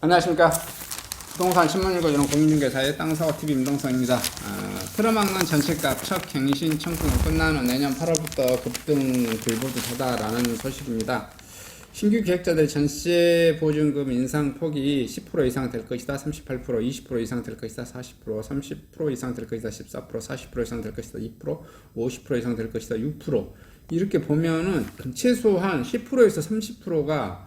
안녕하십니까. 부동산 신문일고 이런 공인중개사의 땅사고TV 임동성입니다. 틀어막는 전셋값 첫 갱신 청구가 끝나는 내년 8월부터 급등 불보듯하다라는 소식입니다. 신규 계획자들 전세 보증금 인상 폭이 10% 이상 될 것이다, 38%, 20% 이상 될 것이다, 40%, 30% 이상 될 것이다, 14%, 40% 이상 될 것이다, 2%, 50% 이상 될 것이다, 6%. 이렇게 보면은 최소한 10%에서 30%가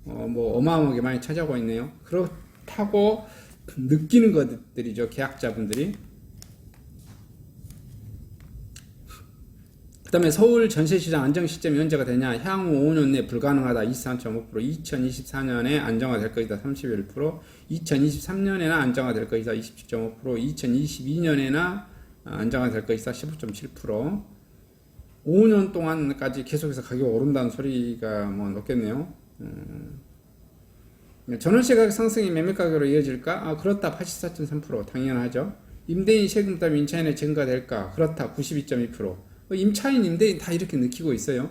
뭐 어마어마하게 많이 차지하고 있네요. 그렇다고 느끼는 것들이죠, 계약자분들이. 그 다음에 서울 전세시장 안정 시점이 언제가 되냐? 향후 5년 내 불가능하다 23.5%, 2024년에 안정화될 것이다 31%, 2023년에나 안정화될 것이다 27.5%, 2022년에나 안정화될 것이다 15.7%. 5년 동안까지 계속해서 가격이 오른다는 소리가 뭐 높겠네요. 전월세 가격 상승이 매매가격으로 이어질까? 그렇다 84.3%. 당연하죠. 임대인 세금 부담이 임차인에 증가될까? 그렇다 92.2%. 임차인, 임대인 다 이렇게 느끼고 있어요.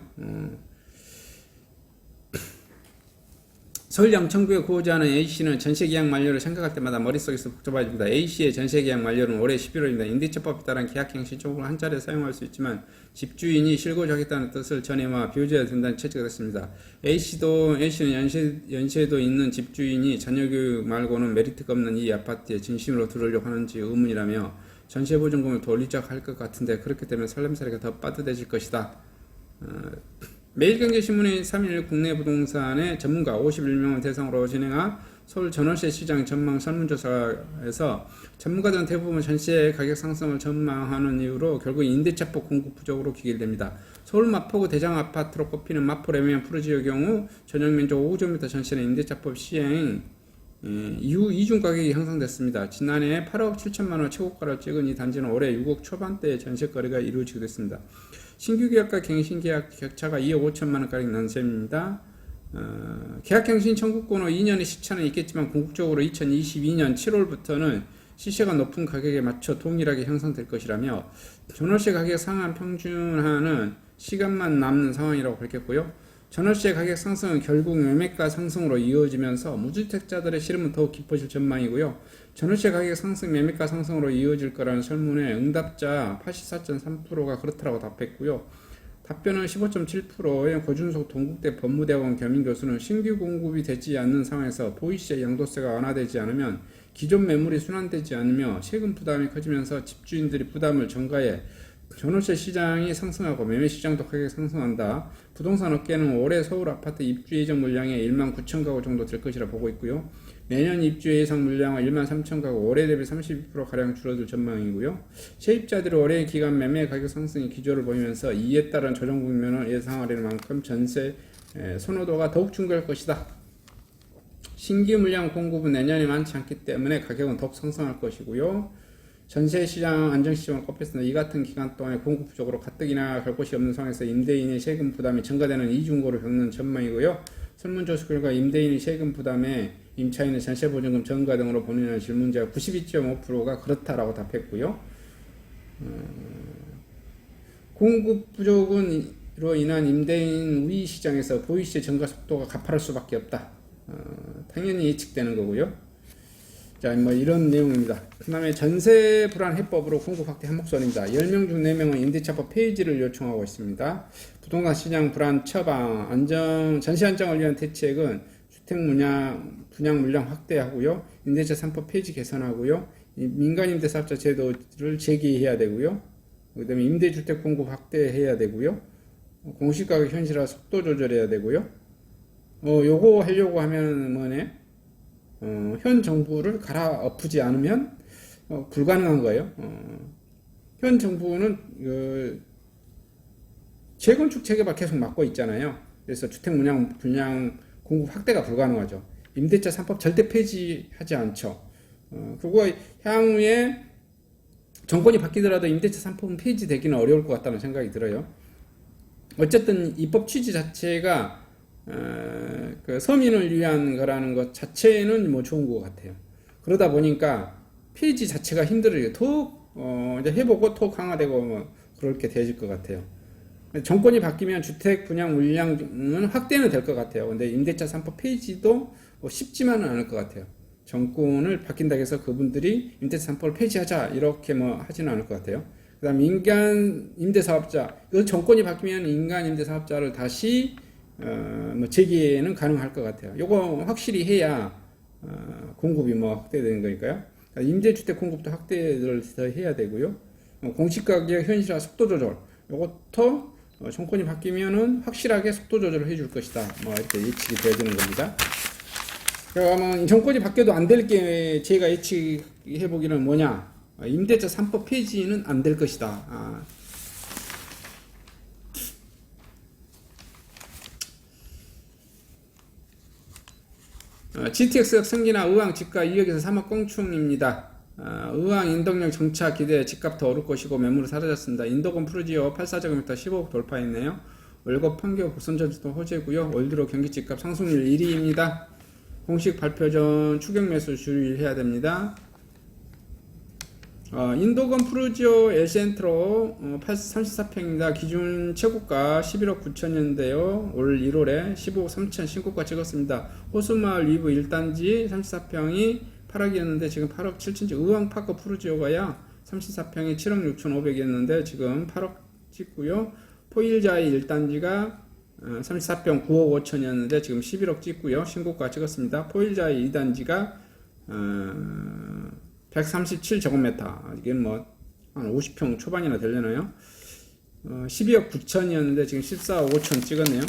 서울 양천구에 구하지 않은 A씨는 전세계약 만료를 생각할 때마다 머릿속에서 복잡해집니다. A씨의 전세계약 만료는 올해 11월입니다. 임대차법에 따른 계약갱신 청구를 한 차례 사용할 수 있지만 집주인이 실고자 하겠다는 뜻을 전해와 비워줘야 된다는 처지가 됐습니다. A씨는 연세도 있는 집주인이 자녀교육 말고는 메리트가 없는 이 아파트에 진심으로 들어오려고 하는지 의문이라며 전세보증금을 돌리자고 할 것 같은데, 그렇게 되면 살림살이가 더 빠듯해질 것이다. 매일경제신문의 3일 국내 부동산의 전문가 51명을 대상으로 진행한 서울 전월세 시장 전망 설문조사에서 전문가들은 대부분 전세 가격 상승을 전망하는 이유로 결국 임대차법 공급 부족으로 귀결됩니다. 서울 마포구 대장 아파트로 꼽히는 마포 레미안 푸르지오 경우 전용 면적 5제곱미터 전세는 임대차법 시행 이후 이중 가격이 형성됐습니다. 지난해 8억 7천만원 최고가를 찍은 이 단지는 올해 6억 초반대의 전세거래가 이루어지게 됐습니다. 신규 계약과 갱신 계약 격차가 2억 5천만원가량 난 셈입니다. 계약갱신 청구권 후 2년의 시차는 있겠지만 궁극적으로 2022년 7월부터는 시세가 높은 가격에 맞춰 동일하게 형성될 것이라며 전월세 가격 상한 평준화는 시간만 남는 상황이라고 밝혔고요. 전월세 가격 상승은 결국 매매가 상승으로 이어지면서 무주택자들의 시름은 더욱 깊어질 전망이고요. 전월세 가격 상승, 매매가 상승으로 이어질 거라는 설문에 응답자 84.3%가 그렇다라고 답했고요. 답변은 15.7%의 고준석 동국대 법무대학원 겸임교수는 신규 공급이 되지 않는 상황에서 보이시의 양도세가 완화되지 않으면 기존 매물이 순환되지 않으며 세금 부담이 커지면서 집주인들이 부담을 전가해 전월세 시장이 상승하고 매매 시장도 크게 상승한다. 부동산 업계는 올해 서울 아파트 입주 예정 물량이 1만 9천 가구 정도 될 것이라 보고 있고요. 내년 입주 예상 물량은 1만 3천 가구, 올해 대비 32%가량 줄어들 전망이고요. 세입자들이 올해 기간 매매 가격 상승의 기조를 보이면서 이에 따른 조정 국면을 예상하려는 만큼 전세 선호도가 더욱 증가할 것이다. 신규 물량 공급은 내년에 많지 않기 때문에 가격은 더욱 상승할 것이고요. 전세시장 안정시점을 꼽혔으나 이 같은 기간 동안에 공급 부족으로 가뜩이나 갈 곳이 없는 상황에서 임대인의 세금 부담이 증가되는 이중고를 겪는 전망이고요. 설문조사 결과 임대인의 세금 부담에 임차인의 전세보증금 증가 등으로 본인의 질문자 92.5%가 그렇다라고 답했고요. 공급 부족으로 인한 임대인 우위 시장에서 보이시의 증가 속도가 가파를 수밖에 없다. 당연히 예측되는 거고요. 자, 뭐 이런 내용입니다. 그 다음에 전세 불안 해법으로 공급 확대 한 목소리입니다. 10명 중 4명은 임대차법 폐지를 요청하고 있습니다. 부동산 시장 불안 처방, 전세 안정을 위한 대책은 주택 분양 물량 확대하고요. 임대차 3법 폐지 개선하고요. 민간임대사업자 제도를 재개해야 되고요. 그 다음에 임대주택 공급 확대해야 되고요. 공시가격 현실화 속도 조절해야 되고요. 요거 하려고 하면 뭐네? 현 정부를 갈아엎지 않으면 불가능한 거예요. 현 정부는 재건축 체계가 계속 막고 있잖아요. 그래서 주택 분양 공급 확대가 불가능하죠. 임대차 3법 절대 폐지하지 않죠. 그리고 향후에 정권이 바뀌더라도 임대차 3법은 폐지되기는 어려울 것 같다는 생각이 들어요. 어쨌든 입법 취지 자체가 그 서민을 위한 거라는 것 자체는 뭐 좋은 것 같아요. 그러다 보니까 폐지 자체가 힘들어요. 더욱 이제 해보고 더 강화되고 뭐 그렇게 되질 것 같아요. 정권이 바뀌면 주택 분양 물량은 확대는 될 것 같아요. 근데 임대차 3법 폐지도 쉽지만은 않을 것 같아요. 정권을 바뀐다고 해서 그분들이 임대차 3법을 폐지하자 이렇게 뭐 하지는 않을 것 같아요. 그 다음 인간 임대사업자, 그 정권이 바뀌면 인간 임대사업자를 다시 뭐 재개는 가능할 것 같아요. 요거 확실히 해야 공급이 뭐 확대되는 거니까요. 그러니까 임대주택 공급도 확대를 더 해야 되고요. 공시가격 현실화 속도 조절, 요것도 정권이 바뀌면은 확실하게 속도 조절을 해줄 것이다. 뭐 이렇게 예측이 되어지는 겁니다. 그러면 정권이 바뀌어도 안 될 게 제가 예측해 보기는 뭐냐? 임대차 3법 폐지는 안 될 것이다. GTX 승기나 의왕 집가 2억에서 3억 껑충입니다. 의왕 인덕역 정차 기대 집값 더 오를 것이고 매물이 사라졌습니다. 인도건 푸르지오 84제곱미터 15억 돌파했네요. 월급 판교 보선전지도 호재고요. 올 들어 경기 집값 상승률 1위입니다. 공식 발표 전 추격 매수 주의해야 됩니다. 인도건 푸르지오 엘센트로 34평입니다. 기준 최고가 11억 9천년대요. 올 1월에 15억 3천 신고가 찍었습니다. 호수마을 리브 1단지 34평이 8억이었는데 지금 8억 7천씩. 의왕파크 푸르지오가야 34평이 7억 6천 5백이었는데 지금 8억 찍고요. 포일자이 1단지가 34평 9억 5천이었는데 지금 11억 찍고요. 신고가 찍었습니다. 포일자이 2단지가 137제곱미터, 이게 뭐 한 50평 초반이나 되려나요? 12억 9천이었는데 지금 14억 5천 찍었네요.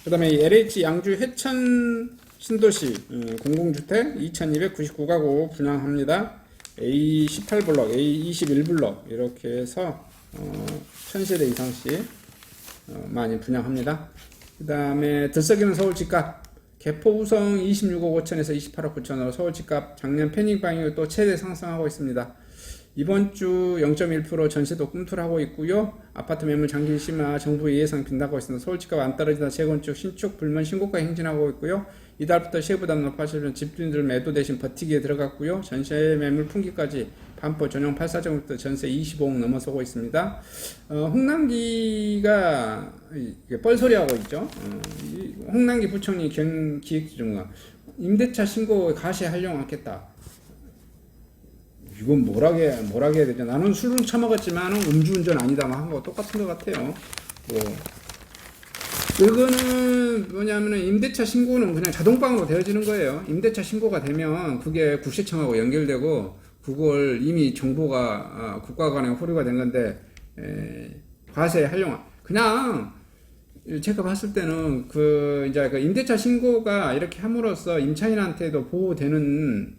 그 다음에 LH 양주 해천 신도시 공공주택 2299가구 분양합니다. A18블럭, A21블럭 이렇게 해서 1000세대 이상씩 많이 분양합니다. 그 다음에 들썩이는 서울 집값 개포 우성 26억 5천에서 28억 9천으로 서울 집값 작년 패닉방 이후 또 최대 상승하고 있습니다. 이번 주 0.1% 전세도 꿈틀하고 있고요. 아파트 매물 장기 심화 정부 예상 빈다고 있습니다. 서울 집값 안 떨어지다 재건축 신축 불면 신고가 행진하고 있고요. 이달부터 세부담 높아지는 집주인들 매도 대신 버티기에 들어갔고요. 전세 매물 풍기까지 반포 전용 84제곱미터 전세 25억 넘어서고 있습니다. 홍남기가 뻘소리하고 있죠. 홍남기 부총리 기획주중과 임대차 신고 가시 활용 않겠다. 이건 뭐라게 해야 되죠? 나는 술은 처먹었지만 음주운전 아니다 한 거 똑같은 것 같아요. 이거는 뭐냐면은 임대차 신고는 그냥 자동방으로 되어지는 거예요. 임대차 신고가 되면 그게 국세청하고 연결되고 그걸 이미 정보가 국가 간에 호류가 된 건데 과세 활용 그냥 제가 봤을 때는 이제 임대차 신고가 이렇게 함으로써 임차인한테도 보호되는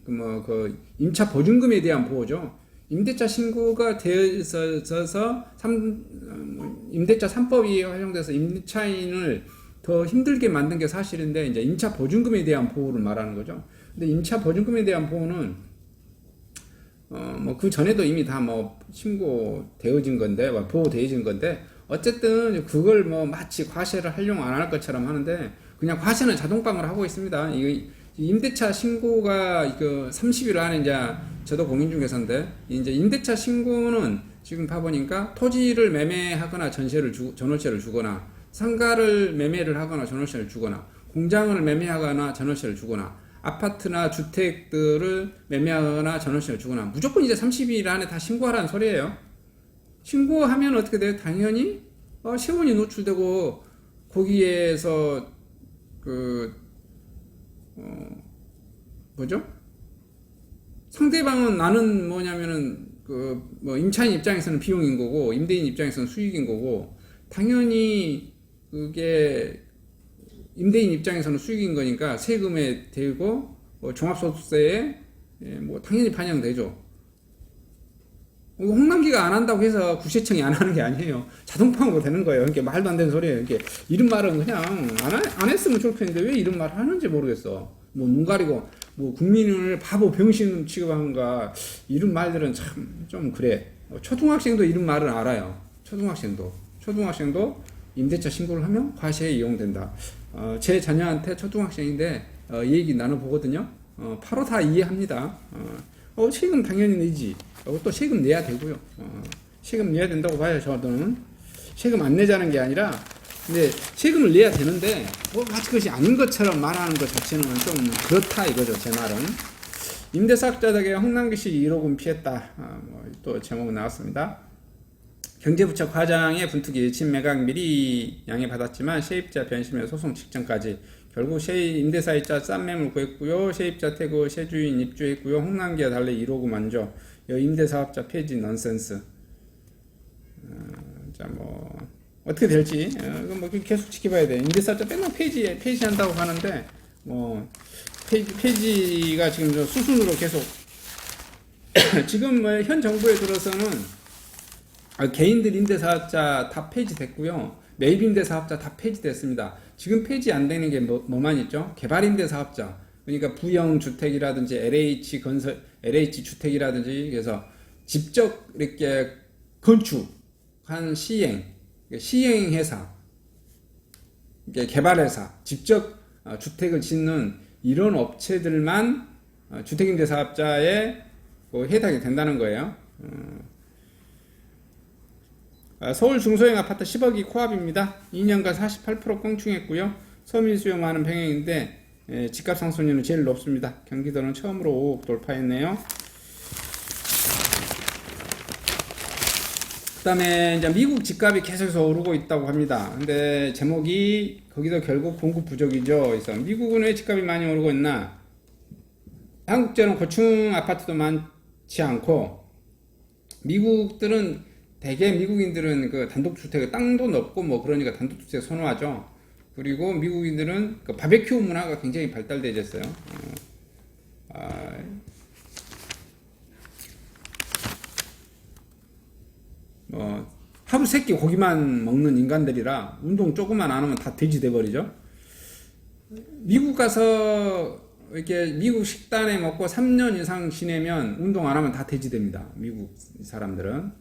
그 임차 보증금에 대한 보호죠. 임대차 신고가 되어서 임대차 3법이 활용돼서 임차인을 더 힘들게 만든 게 사실인데 이제 임차 보증금에 대한 보호를 말하는 거죠. 근데 임차 보증금에 대한 보호는 그 전에도 이미 다 신고되어진 건데 보호되어진 건데 어쨌든 그걸 마치 과세를 활용 안 할 것처럼 하는데 그냥 과세는 자동방으로 하고 있습니다. 임대차 신고가 30일 안에 이제 저도 공인중개사인데 이제 임대차 신고는 지금 봐보니까 토지를 매매하거나 전월세를 주거나 상가를 매매를 하거나 전월세를 주거나 공장을 매매하거나 전월세를 주거나 아파트나 주택들을 매매하거나 전월세를 주거나 무조건 이제 30일 안에 다 신고하라는 소리예요. 신고하면 어떻게 돼요? 당연히 세원이 노출되고 거기에서 상대방은 나는 뭐냐면은 임차인 입장에서는 비용인 거고 임대인 입장에서는 수익인 거고 당연히 그게 임대인 입장에서는 수익인 거니까 세금에 대고 종합소득세에 당연히 반영되죠. 홍남기가 안 한다고 해서 국세청이 안 하는 게 아니에요. 자동방으로 되는 거예요. 이게 말도 안 되는 소리예요. 이게 이런 말은 그냥 안 했으면 좋겠는데 왜 이런 말을 하는지 모르겠어. 눈 가리고 국민을 바보 병신 취급하는가 이런 말들은 참 좀 그래. 초등학생도 이런 말을 알아요. 초등학생도 임대차 신고를 하면 과세에 이용된다. 제 자녀한테 초등학생인데 얘기 나눠보거든요. 바로 다 이해합니다. 세금 당연히 내지. 또 세금 내야 되고요. 세금 내야 된다고 봐요. 저는 세금 안 내자는 게 아니라 근데 세금을 내야 되는데 마치 그것이 아닌 것처럼 말하는 것 자체는 좀 그렇다 이거죠. 제 말은. 임대사업자에게 홍남기씨 1억 원 피했다. 또 제목 나왔습니다. 경제부처 과장의 분투기 친매각 미리 양해받았지만 세입자 변심의 소송 직전까지 결국 임대사입자 싼 매물 구했고요. 세입자 태그 세주인 입주했고요. 홍남기와 달리 1억 원 만져. 임대사업자 폐지 넌센스. 자, 뭐 어떻게 될지 뭐 계속 지켜봐야 돼. 임대사업자 맨날 폐지한다고 하는데 뭐 폐지가 지금 수순으로 계속 지금 뭐 현 정부에 들어서는 개인들 임대사업자 다 폐지됐고요. 매입 임대사업자 다 폐지됐습니다. 지금 폐지 안 되는 게 뭐만 있죠? 개발 임대사업자. 그러니까 부영 주택이라든지 LH 건설, LH 주택이라든지 그래서 직접 이렇게 건축한 시행회사, 개발회사, 직접 주택을 짓는 이런 업체들만 주택임대사업자에 해당이 된다는 거예요. 서울 중소형 아파트 10억이 코앞입니다. 2년간 48% 껑충했고요. 서민 수요 많은 평형인데 집값 상승률은 제일 높습니다. 경기도는 처음으로 5억 돌파했네요. 그 다음에 이제 미국 집값이 계속해서 오르고 있다고 합니다. 근데 제목이 거기도 결국 공급 부족이죠. 그래서 미국은 왜 집값이 많이 오르고 있나? 한국처럼 고층 아파트도 많지 않고 미국들은 대개 미국인들은 그 단독주택에 땅도 넓고 뭐 그러니까 단독주택 선호하죠. 그리고 미국인들은 그 바베큐 문화가 굉장히 발달되어 있어요. 뭐 하루 세끼 고기만 먹는 인간들이라 운동 조금만 안 하면 다 돼지 돼버리죠. 미국 가서 이렇게 미국 식단에 먹고 3년 이상 지내면 운동 안 하면 다 돼지 됩니다. 미국 사람들은.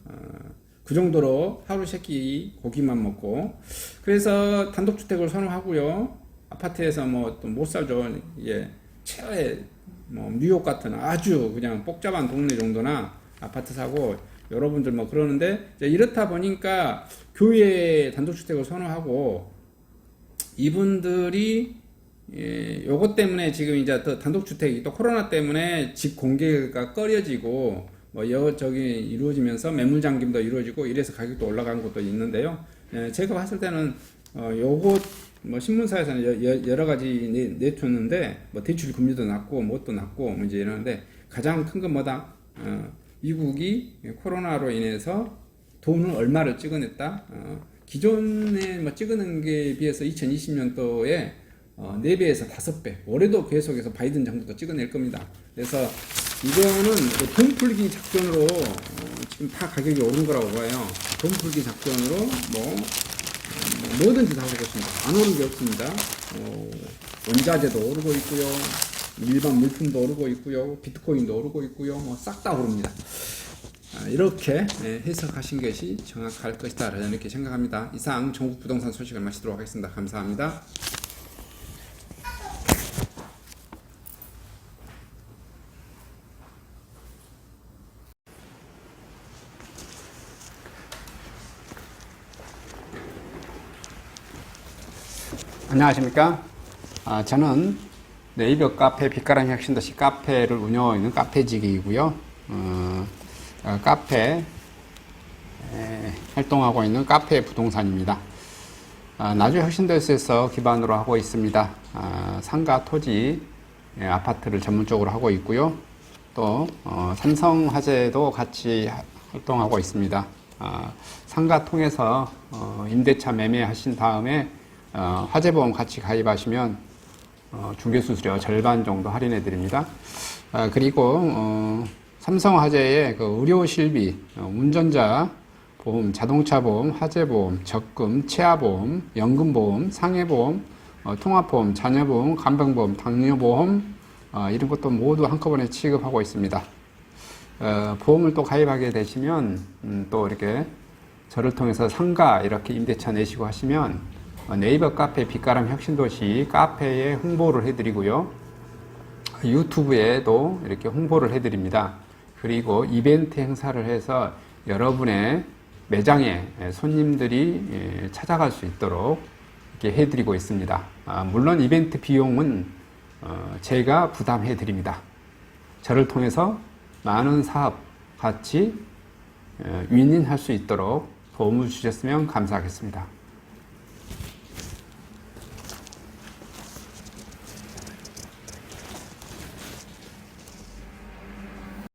그 정도로 하루 세끼 고기만 먹고 그래서 단독주택을 선호하고요. 아파트에서 뭐 또 못 살죠. 예, 최애 뭐 뉴욕 같은 아주 그냥 복잡한 동네 정도나 아파트 사고 여러분들 뭐 그러는데 이렇다 보니까 교외 단독주택을 선호하고 이분들이 요것 때문에 지금 이제 또 단독주택이 또 코로나 때문에 집 공개가 꺼려지고 뭐 여기저기 이루어지면서 매물 잠김도 이루어지고 이래서 가격도 올라간 것도 있는데요. 제가 봤을 때는 요것 뭐 신문사에서는 여러 가지 내줬는데 뭐 대출 금리도 낮고 뭣도 낮고 뭐 이제 이러는데 가장 큰 건 뭐다? 미국이 코로나로 인해서 돈을 얼마를 찍어냈다? 기존에 뭐 찍어낸 게 비해서 2020년도에 4배에서 5배. 올해도 계속해서 바이든 정부도 찍어낼 겁니다. 그래서 이거는 돈 풀기 작전으로 지금 다 가격이 오른 거라고 봐요. 돈 풀기 작전으로 뭐든지 다 오르고 있습니다. 안 오른 게 없습니다. 원자재도 오르고 있고요. 일반 물품도 오르고 있고요. 비트코인도 오르고 있고요. 뭐 싹 다 오릅니다. 이렇게 해석하신 것이 정확할 것이다. 저는 이렇게 생각합니다. 이상 전국 부동산 소식을 마치도록 하겠습니다. 감사합니다. 안녕하십니까. 저는 네이버 카페 빛가람 혁신도시 카페를 운영하고 있는 카페직이고요. 카페 활동하고 있는 카페 부동산입니다. 나주 혁신도시에서 기반으로 하고 있습니다. 상가, 토지, 아파트를 전문적으로 하고 있고요. 또 삼성화재도 같이 활동하고 있습니다. 상가 통해서 임대차 매매하신 다음에 화재보험 같이 가입하시면 중개수수료 절반 정도 할인해 드립니다. 그리고 삼성화재의 그 의료실비, 운전자 보험, 자동차 보험, 화재보험, 적금, 치아보험, 연금보험, 상해보험, 통합보험, 자녀보험, 간병보험, 당뇨보험 이런 것도 모두 한꺼번에 취급하고 있습니다. 보험을 또 가입하게 되시면 또 이렇게 저를 통해서 상가 이렇게 임대차 내시고 하시면 네이버 카페 빛가람 혁신도시 카페에 홍보를 해드리고요. 유튜브에도 이렇게 홍보를 해드립니다. 그리고 이벤트 행사를 해서 여러분의 매장에 손님들이 찾아갈 수 있도록 이렇게 해드리고 있습니다. 물론 이벤트 비용은 제가 부담해 드립니다. 저를 통해서 많은 사업 같이 윈윈할 수 있도록 도움을 주셨으면 감사하겠습니다.